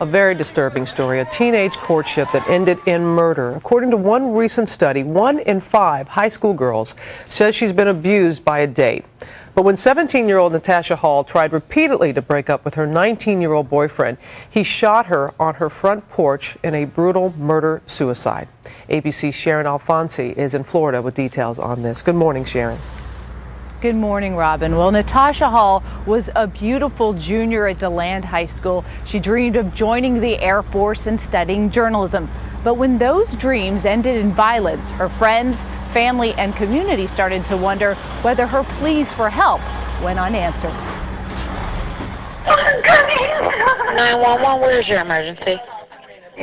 A very disturbing story, a teenage courtship that ended in murder. According to one recent study, 1 in 5 high school girls says she's been abused by a date. But when 17-year-old Natasha Hall tried repeatedly to break up with her 19-year-old boyfriend, he shot her on her front porch in a brutal murder-suicide. ABC's Sharon Alfonsi is in Florida with details on this. Good morning, Sharon. Good morning, Robin. Well, Natasha Hall was a beautiful junior at DeLand High School. She dreamed of joining the Air Force and studying journalism. But when those dreams ended in violence, her friends, family, and community started to wonder whether her pleas for help went unanswered. 911, where's your emergency?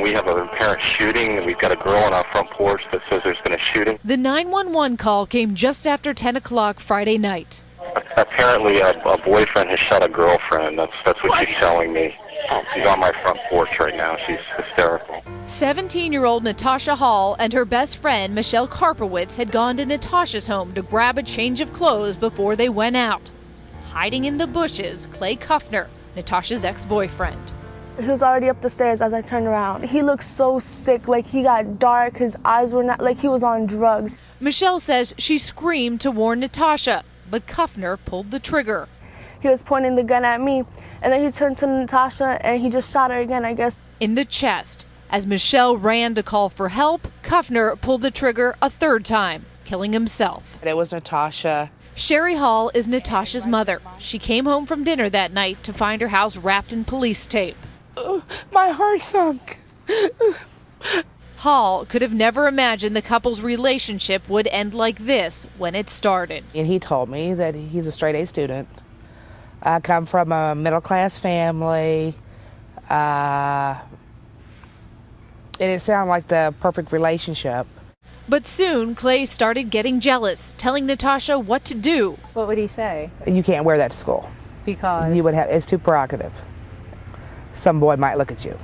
We have a apparent shooting, and we've got a girl on our front porch that says there's been a shooting. The 911 call came just after 10 o'clock Friday night. Apparently, a boyfriend has shot a girlfriend. That's what she's telling me. She's on my front porch right now. She's hysterical. 17-year-old Natasha Hall and her best friend, Michelle Karpowitz, had gone to Natasha's home to grab a change of clothes before they went out. Hiding in the bushes, Clay Kuffner, Natasha's ex-boyfriend. He was already up the stairs as I turned around. He looked so sick, like he got dark, his eyes were not, like he was on drugs. Michelle says she screamed to warn Natasha, but Kuffner pulled the trigger. He was pointing the gun at me, and then he turned to Natasha and he just shot her again, I guess. In the chest. As Michelle ran to call for help, Kuffner pulled the trigger a third time, killing himself. It was Natasha. Sherry Hall is Natasha's mother. She came home from dinner that night to find her house wrapped in police tape. My heart sunk. Hall could have never imagined the couple's relationship would end like this when it started. And he told me that he's a straight-A student. I come from a middle-class family. And it sounded like the perfect relationship. But soon, Clay started getting jealous, telling Natasha what to do. What would he say? You can't wear that to school. Because? It's too provocative. Some boy might look at you.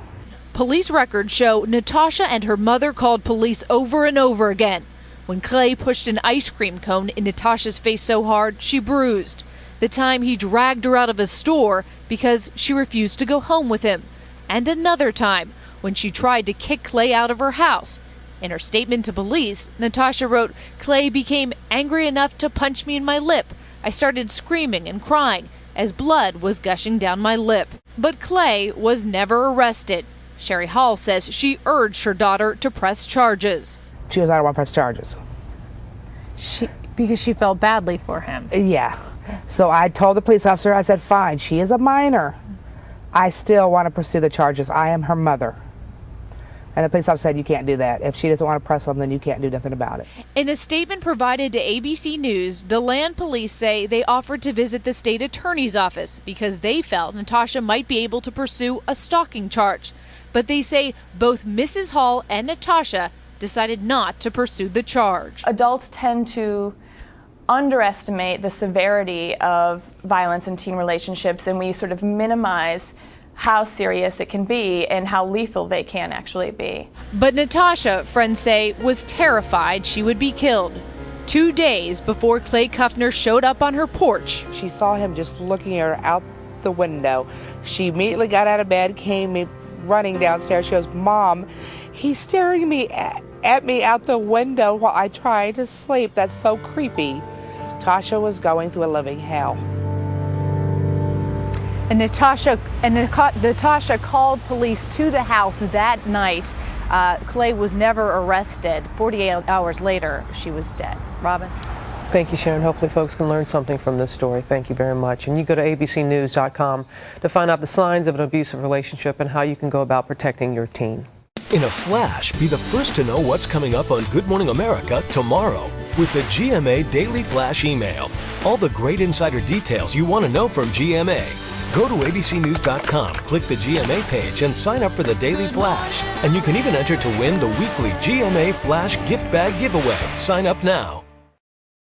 Police records show Natasha and her mother called police over and over again when Clay pushed an ice cream cone in Natasha's face so hard she bruised. The time he dragged her out of a store because she refused to go home with him. And another time when she tried to kick Clay out of her house. In her statement to police, Natasha wrote, "Clay became angry enough to punch me in my lip. I started screaming and crying as blood was gushing down my lip." But Clay was never arrested. Sherry Hall says she urged her daughter to press charges. She was, I don't want to press charges. Because she felt badly for him. Yeah. So I told the police officer, I said, fine, she is a minor. I still want to pursue the charges. I am her mother. And the police officer said, you can't do that. If she doesn't want to press them, then you can't do nothing about it. In a statement provided to ABC News, DeLand police say they offered to visit the state attorney's office because they felt Natasha might be able to pursue a stalking charge. But they say both Mrs. Hall and Natasha decided not to pursue the charge. Adults tend to underestimate the severity of violence in teen relationships, and we sort of minimize how serious it can be and how lethal they can actually be. But Natasha, friends say, was terrified she would be killed. 2 days before Clay Kuffner showed up on her porch. She saw him just looking at her out the window. She immediately got out of bed, came running downstairs. She goes, "Mom, he's staring at me out the window while I try to sleep. That's so creepy." Tasha was going through a living hell. And Natasha called police to the house that night. Clay was never arrested. 48 hours later, she was dead. Robin? Thank you, Sharon. Hopefully folks can learn something from this story. Thank you very much. And you go to abcnews.com to find out the signs of an abusive relationship and how you can go about protecting your teen. In a flash, be the first to know what's coming up on Good Morning America tomorrow with the GMA Daily Flash email. All the great insider details you want to know from GMA. Go to abcnews.com, click the GMA page, and sign up for the Daily Flash. And you can even enter to win the weekly GMA Flash gift bag giveaway. Sign up now.